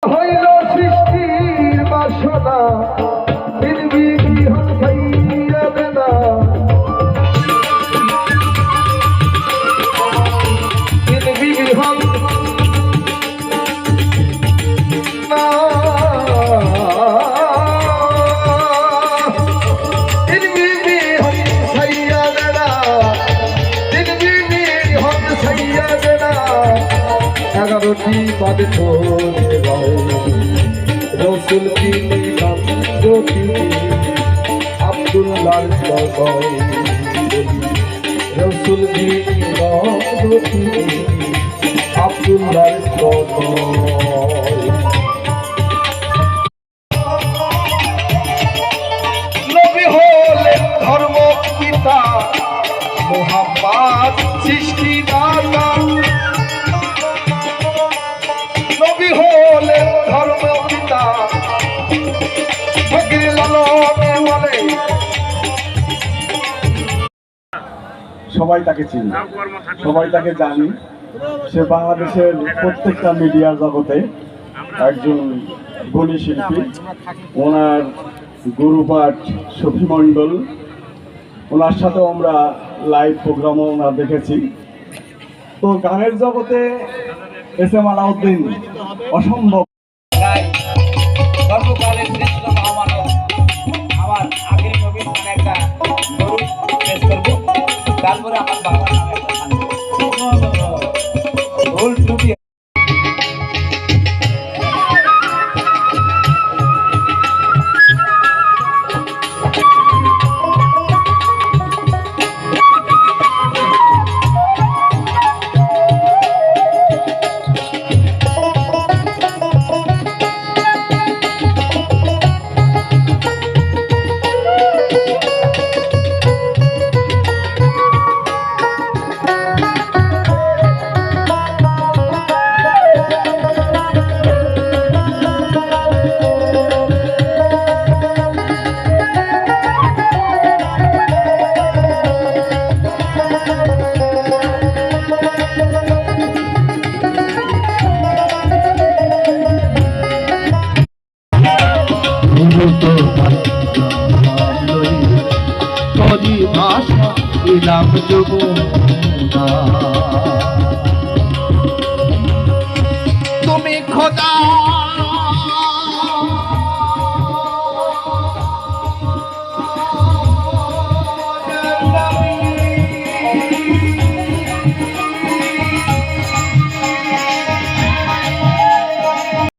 হইল সৃষ্টির বাসনা নির্বিঘ্ন হইয়া বেদা নির্বিঘ্ন না এগারোটি বাদে রসুল কি জ্যোতি আব্দুল্লার রসুল কি জ্যোতি আব্দুল্লার নবী হলেন ধর্ম পিতা মুহাম্মদ সৃষ্টি দাতা নবী হলেন ধর্ম পিতা ফকির লালনে বলে সবাই তাকে চিনি, সবাই তাকে জানি। সে বাংলাদেশের প্রত্যেকটা মিডিয়া জগতে একজন গুণী শিল্পী। ওনার গুরুপাঠ শফি মণ্ডল, ওনার সাথেও আমরা লাইভ প্রোগ্রামও আমরা দেখেছি। তো গানের জগতে এস এম আলাউদ্দিন অসম্ভব। সর্বকালের শ্রেষ্ঠ মহামানব আমার আগের নবীর নামে একটা গরু পেশ করবো, তারপরে আমার বাবার নামে একটা ভুল ত্রুটি ভাষা ইলাম তুমি খোদা